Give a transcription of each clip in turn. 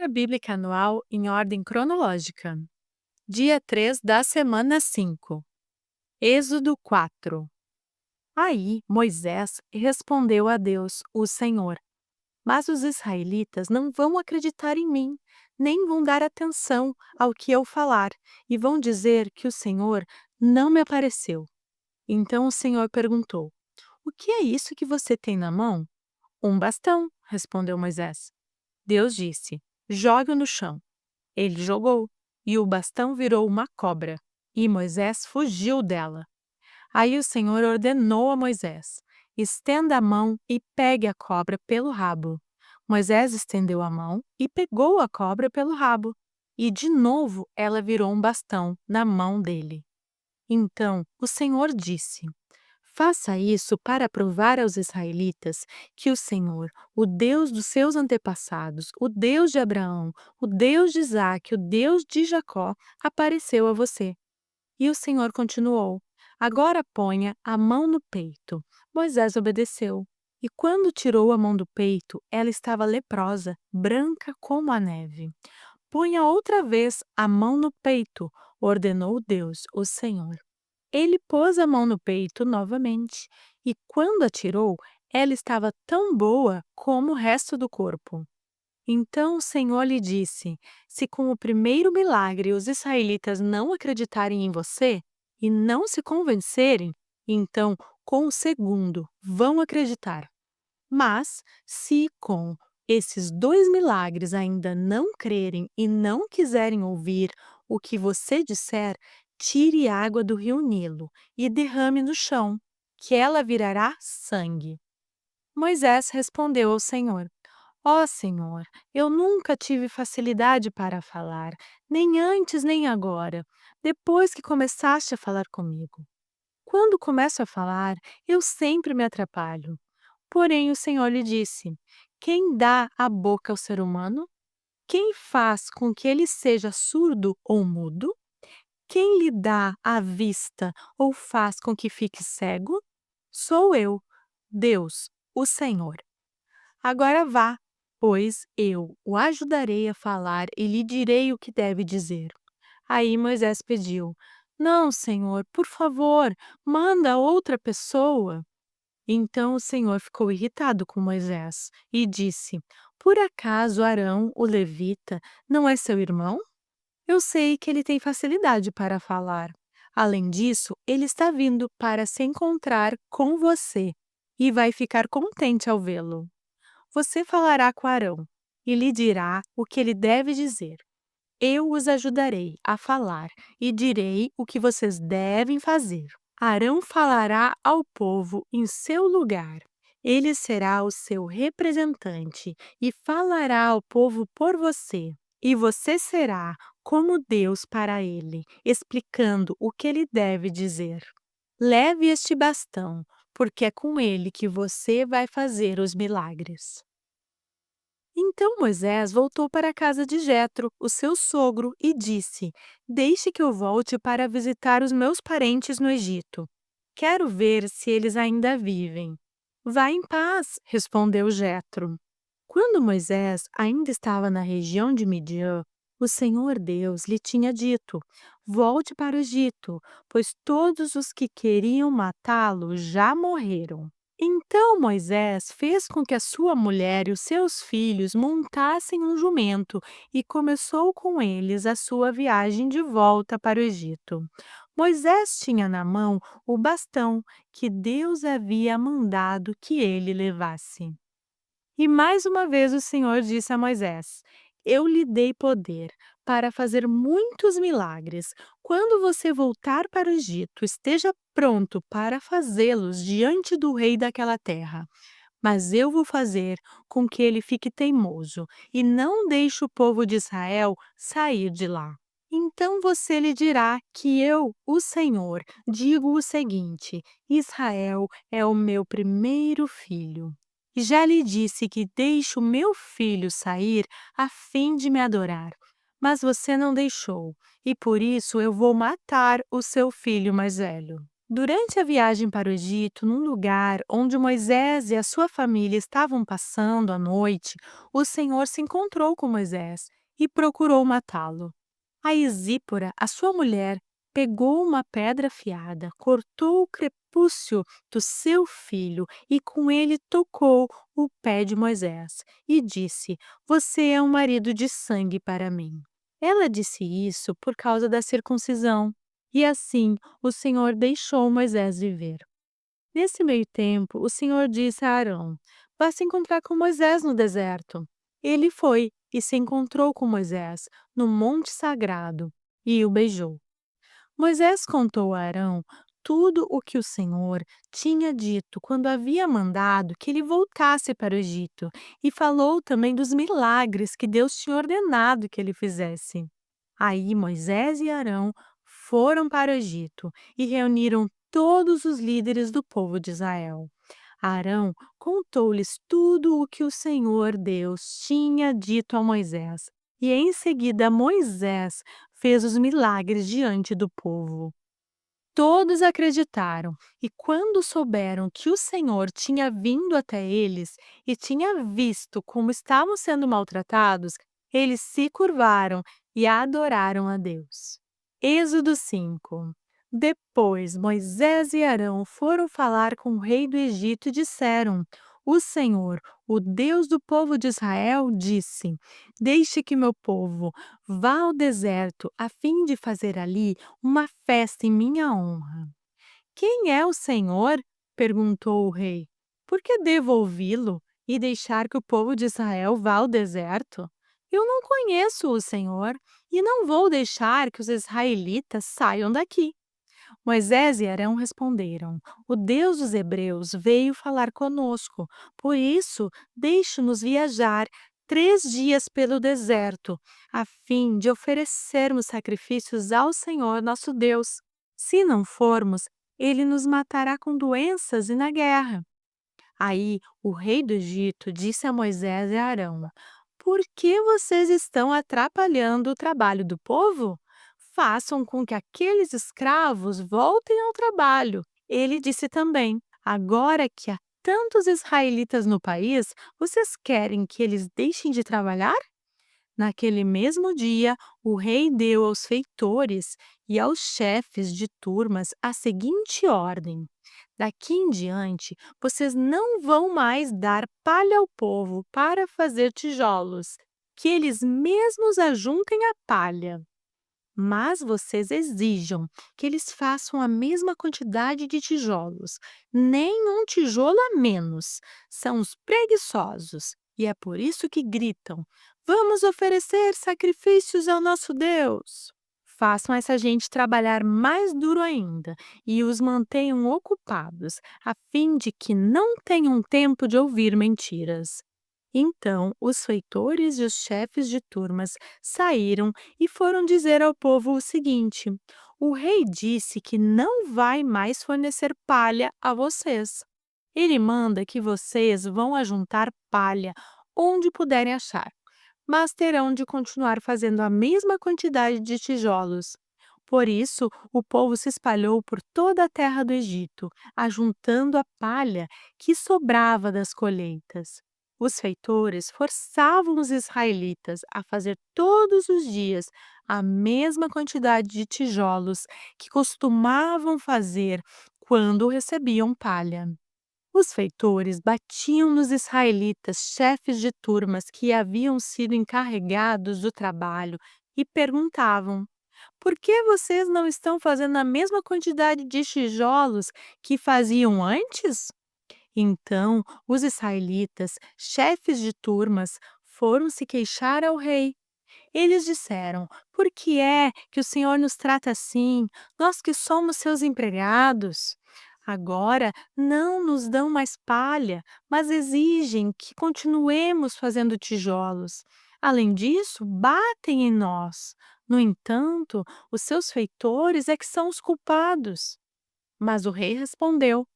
Leitura Bíblica Anual em ordem cronológica. Dia 3 da semana 5. Êxodo 4. Aí Moisés respondeu a Deus, o Senhor: Mas os israelitas não vão acreditar em mim, nem vão dar atenção ao que eu falar, e vão dizer que o Senhor não me apareceu. Então o Senhor perguntou: O que é isso que você tem na mão? Um bastão, respondeu Moisés. Deus disse: Jogue-o no chão. Ele jogou, e o bastão virou uma cobra, e Moisés fugiu dela. Aí o Senhor ordenou a Moisés: Estenda a mão e pegue a cobra pelo rabo. Moisés estendeu a mão e pegou a cobra pelo rabo, e de novo ela virou um bastão na mão dele. Então o Senhor disse: Faça isso para provar aos israelitas que o Senhor, o Deus dos seus antepassados, o Deus de Abraão, o Deus de Isaque, o Deus de Jacó, apareceu a você. E o Senhor continuou: Agora ponha a mão no peito. Moisés obedeceu. E quando tirou a mão do peito, ela estava leprosa, branca como a neve. Ponha outra vez a mão no peito, ordenou Deus, o Senhor. Ele pôs a mão no peito novamente, e quando a tirou, ela estava tão boa como o resto do corpo. Então o Senhor lhe disse: Se com o primeiro milagre os israelitas não acreditarem em você e não se convencerem, então com o segundo vão acreditar. Mas, se com esses dois milagres ainda não crerem e não quiserem ouvir o que você disser, tire água do rio Nilo e derrame no chão, que ela virará sangue. Moisés respondeu ao Senhor: Ó Senhor, eu nunca tive facilidade para falar, nem antes nem agora, depois que começaste a falar comigo. Quando começo a falar, eu sempre me atrapalho. Porém, o Senhor lhe disse: Quem dá a boca ao ser humano? Quem faz com que ele seja surdo ou mudo? Quem lhe dá a vista ou faz com que fique cego? Sou eu, Deus, o Senhor. Agora vá, pois eu o ajudarei a falar e lhe direi o que deve dizer. Aí Moisés pediu: Não, Senhor, por favor, manda outra pessoa. Então o Senhor ficou irritado com Moisés e disse: Por acaso Arão, o levita, não é seu irmão? Eu sei que ele tem facilidade para falar. Além disso, ele está vindo para se encontrar com você e vai ficar contente ao vê-lo. Você falará com Arão e lhe dirá o que ele deve dizer. Eu os ajudarei a falar e direi o que vocês devem fazer. Arão falará ao povo em seu lugar. Ele será o seu representante e falará ao povo por você. E você será como Deus para ele, explicando o que ele deve dizer. Leve este bastão, porque é com ele que você vai fazer os milagres. Então Moisés voltou para a casa de Jetro, o seu sogro, e disse: Deixe que eu volte para visitar os meus parentes no Egito. Quero ver se eles ainda vivem. Vá em paz, respondeu Jetro. Quando Moisés ainda estava na região de Midian, o Senhor Deus lhe tinha dito: Volte para o Egito, pois todos os que queriam matá-lo já morreram. Então Moisés fez com que a sua mulher e os seus filhos montassem um jumento e começou com eles a sua viagem de volta para o Egito. Moisés tinha na mão o bastão que Deus havia mandado que ele levasse. E mais uma vez o Senhor disse a Moisés: Eu lhe dei poder para fazer muitos milagres. Quando você voltar para o Egito, esteja pronto para fazê-los diante do rei daquela terra. Mas eu vou fazer com que ele fique teimoso e não deixe o povo de Israel sair de lá. Então você lhe dirá que eu, o Senhor, digo o seguinte: Israel é o meu primeiro filho. E já lhe disse que deixe o meu filho sair a fim de me adorar. Mas você não deixou, e por isso eu vou matar o seu filho mais velho. Durante a viagem para o Egito, num lugar onde Moisés e a sua família estavam passando a noite, o Senhor se encontrou com Moisés e procurou matá-lo. Aí Zípora, a sua mulher, pegou uma pedra afiada, cortou o crepúcio do seu filho e com ele tocou o pé de Moisés e disse: Você é um marido de sangue para mim. Ela disse isso por causa da circuncisão. E assim o Senhor deixou Moisés viver. Nesse meio tempo, o Senhor disse a Arão: Vá se encontrar com Moisés no deserto. Ele foi e se encontrou com Moisés no monte sagrado e o beijou. Moisés contou a Arão tudo o que o Senhor tinha dito quando havia mandado que ele voltasse para o Egito e falou também dos milagres que Deus tinha ordenado que ele fizesse. Aí Moisés e Arão foram para o Egito e reuniram todos os líderes do povo de Israel. Arão contou-lhes tudo o que o Senhor Deus tinha dito a Moisés. E em seguida Moisés fez os milagres diante do povo. Todos acreditaram, e quando souberam que o Senhor tinha vindo até eles e tinha visto como estavam sendo maltratados, eles se curvaram e adoraram a Deus. Êxodo 5. Depois Moisés e Arão foram falar com o rei do Egito e disseram: O Senhor, o Deus do povo de Israel, disse: Deixe que meu povo vá ao deserto a fim de fazer ali uma festa em minha honra. Quem é o Senhor? Perguntou o rei. Por que devo ouvi-lo e deixar que o povo de Israel vá ao deserto? Eu não conheço o Senhor e não vou deixar que os israelitas saiam daqui. Moisés e Arão responderam: O Deus dos Hebreus veio falar conosco, por isso deixe-nos viajar 3 dias pelo deserto, a fim de oferecermos sacrifícios ao Senhor nosso Deus. Se não formos, ele nos matará com doenças e na guerra. Aí o rei do Egito disse a Moisés e a Arão: Por que vocês estão atrapalhando o trabalho do povo? Façam com que aqueles escravos voltem ao trabalho. Ele disse também: Agora que há tantos israelitas no país, vocês querem que eles deixem de trabalhar? Naquele mesmo dia, o rei deu aos feitores e aos chefes de turmas a seguinte ordem: Daqui em diante, vocês não vão mais dar palha ao povo para fazer tijolos, que eles mesmos ajuntem a palha. Mas vocês exijam que eles façam a mesma quantidade de tijolos, nem um tijolo a menos. São os preguiçosos, e é por isso que gritam: Vamos oferecer sacrifícios ao nosso Deus. Façam essa gente trabalhar mais duro ainda e os mantenham ocupados, a fim de que não tenham tempo de ouvir mentiras. Então, os feitores e os chefes de turmas saíram e foram dizer ao povo o seguinte: O rei disse que não vai mais fornecer palha a vocês. Ele manda que vocês vão ajuntar palha onde puderem achar, mas terão de continuar fazendo a mesma quantidade de tijolos. Por isso, o povo se espalhou por toda a terra do Egito, ajuntando a palha que sobrava das colheitas. Os feitores forçavam os israelitas a fazer todos os dias a mesma quantidade de tijolos que costumavam fazer quando recebiam palha. Os feitores batiam nos israelitas, chefes de turmas que haviam sido encarregados do trabalho, e perguntavam: Por que vocês não estão fazendo a mesma quantidade de tijolos que faziam antes? Então, os israelitas, chefes de turmas, foram se queixar ao rei. Eles disseram: Por que é que o Senhor nos trata assim, nós que somos seus empregados? Agora não nos dão mais palha, mas exigem que continuemos fazendo tijolos. Além disso, batem em nós. No entanto, os seus feitores é que são os culpados. Mas o rei respondeu: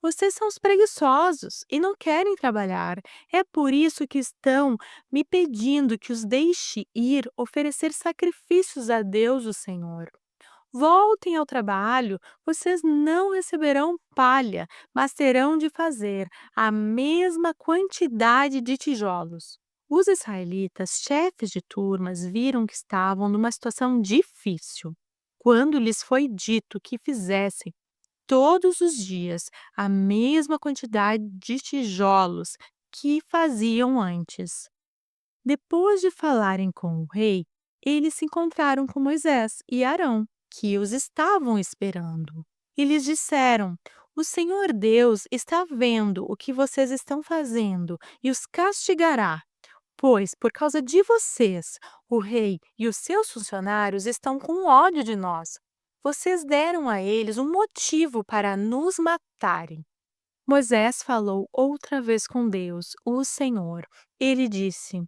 Vocês são os preguiçosos e não querem trabalhar. É por isso que estão me pedindo que os deixe ir oferecer sacrifícios a Deus, o Senhor. Voltem ao trabalho, vocês não receberão palha, mas terão de fazer a mesma quantidade de tijolos. Os israelitas, chefes de turmas, viram que estavam numa situação difícil. Quando lhes foi dito que fizessem todos os dias a mesma quantidade de tijolos que faziam antes. Depois de falarem com o rei, eles se encontraram com Moisés e Arão, que os estavam esperando. E lhes disseram: O Senhor Deus está vendo o que vocês estão fazendo e os castigará, pois, por causa de vocês, o rei e os seus funcionários estão com ódio de nós. Vocês deram a eles um motivo para nos matarem. Moisés falou outra vez com Deus, o Senhor. Ele disse: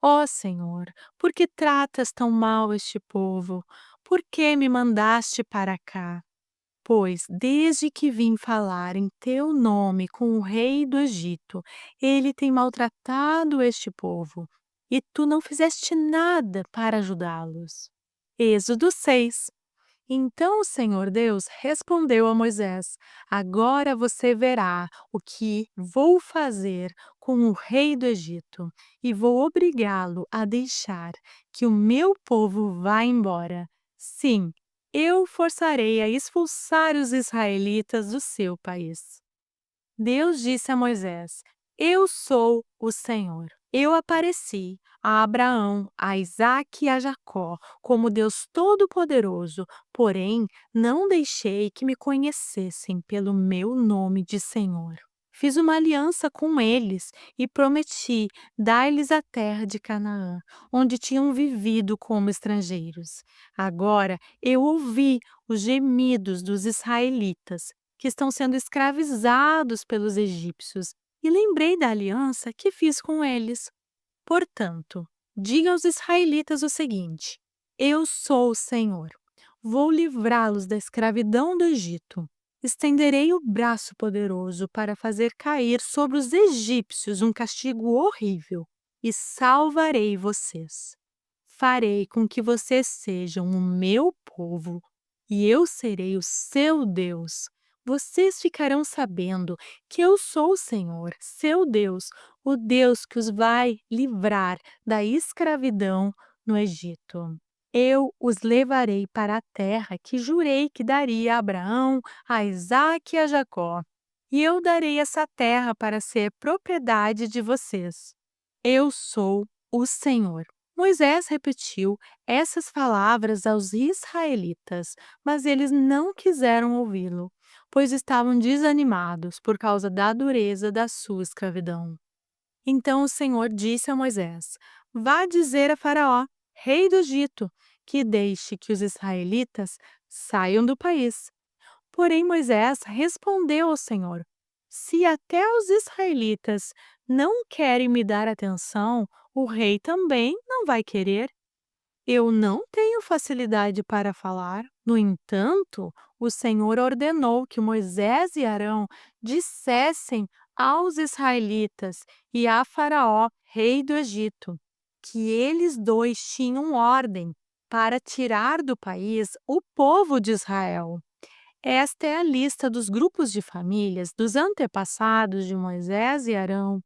Ó Senhor, por que tratas tão mal este povo? Por que me mandaste para cá? Pois, desde que vim falar em teu nome com o rei do Egito, ele tem maltratado este povo, e tu não fizeste nada para ajudá-los. Êxodo 6. Então o Senhor Deus respondeu a Moisés: Agora você verá o que vou fazer com o rei do Egito, e vou obrigá-lo a deixar que o meu povo vá embora. Sim, eu forçarei a expulsar os israelitas do seu país. Deus disse a Moisés: Eu sou o Senhor. Eu apareci a Abraão, a Isaque e a Jacó como Deus Todo-Poderoso, porém não deixei que me conhecessem pelo meu nome de Senhor. Fiz uma aliança com eles e prometi dar-lhes a terra de Canaã, onde tinham vivido como estrangeiros. Agora eu ouvi os gemidos dos israelitas que estão sendo escravizados pelos egípcios, e lembrei da aliança que fiz com eles. Portanto, diga aos israelitas o seguinte: Eu sou o Senhor. Vou livrá-los da escravidão do Egito. Estenderei o braço poderoso para fazer cair sobre os egípcios um castigo horrível e salvarei vocês. Farei com que vocês sejam o meu povo e eu serei o seu Deus. Vocês ficarão sabendo que eu sou o Senhor, seu Deus, o Deus que os vai livrar da escravidão no Egito. Eu os levarei para a terra que jurei que daria a Abraão, a Isaque e a Jacó. E eu darei essa terra para ser propriedade de vocês. Eu sou o Senhor. Moisés repetiu essas palavras aos israelitas, mas eles não quiseram ouvi-lo, pois estavam desanimados por causa da dureza da sua escravidão. Então o Senhor disse a Moisés: Vá dizer a Faraó, rei do Egito, que deixe que os israelitas saiam do país. Porém, Moisés respondeu ao Senhor: Se até os israelitas não querem me dar atenção, o rei também não vai querer. Eu não tenho facilidade para falar. No entanto, o Senhor ordenou que Moisés e Arão dissessem aos israelitas e a Faraó, rei do Egito, que eles dois tinham ordem para tirar do país o povo de Israel. Esta é a lista dos grupos de famílias dos antepassados de Moisés e Arão.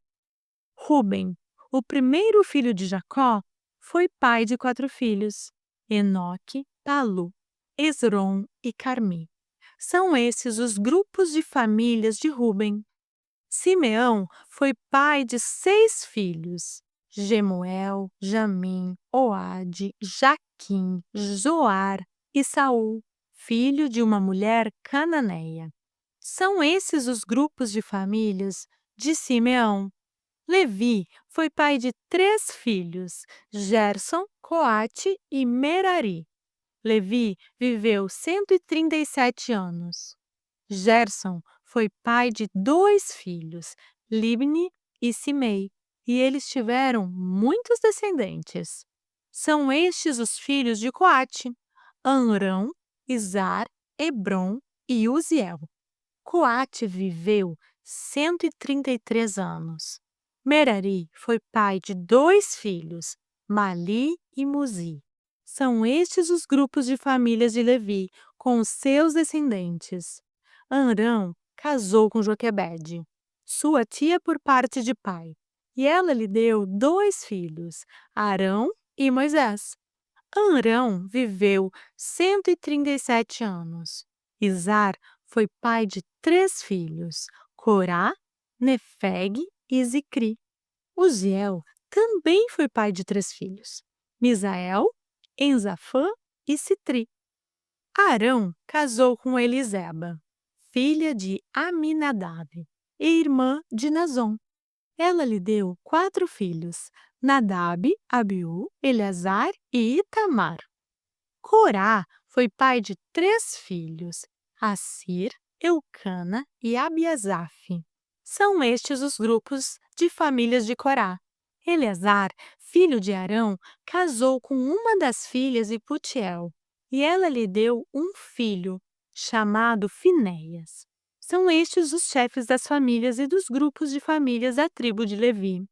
Ruben, o primeiro filho de Jacó, foi pai de 4 filhos: Enoque, Palu, Esrom e Carmi. São esses os grupos de famílias de Ruben. Simeão foi pai de 6 filhos: Gemuel, Jamim, Oade, Jaquim, Zoar e Saul, filho de uma mulher cananeia. São esses os grupos de famílias de Simeão. Levi foi pai de 3 filhos: Gerson, Coate e Merari. Levi viveu 137 anos. Gerson foi pai de 2 filhos, Libni e Simei, e eles tiveram muitos descendentes. São estes os filhos de Coate: Amrão, Izar, Hebron e Uziel. Coate viveu 133 anos. Merari foi pai de 2 filhos, Mali e Muzi. São estes os grupos de famílias de Levi, com os seus descendentes. Arão casou com Joquebede, sua tia por parte de pai, e ela lhe deu 2 filhos, Arão e Moisés. Arão viveu 137 anos. Izar foi pai de 3 filhos, Corá, Nefeg e Zicri. Uziel também foi pai de 3 filhos, Misael, Enzafã e Citri. Arão casou com Eliseba, filha de Aminadab e irmã de Nazom. Ela lhe deu 4 filhos, Nadab, Abiú, Eleazar e Itamar. Corá foi pai de 3 filhos, Assir, Eucana e Abiasaf. São estes os grupos de famílias de Corá. Eleazar, filho de Arão, casou com uma das filhas de Putiel, e ela lhe deu um filho, chamado Finéias. São estes os chefes das famílias e dos grupos de famílias da tribo de Levi.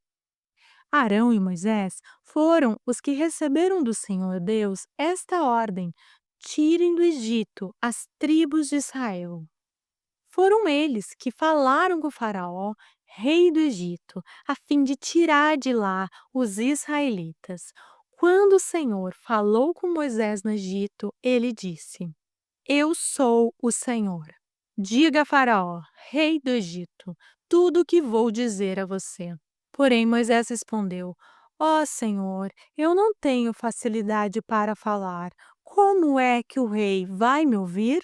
Arão e Moisés foram os que receberam do Senhor Deus esta ordem: tirem do Egito as tribos de Israel. Foram eles que falaram com o Faraó, rei do Egito, a fim de tirar de lá os israelitas. Quando o Senhor falou com Moisés no Egito, ele disse: Eu sou o Senhor. Diga a Faraó, rei do Egito, tudo o que vou dizer a você. Porém, Moisés respondeu: Ó Senhor, eu não tenho facilidade para falar. Como é que o rei vai me ouvir?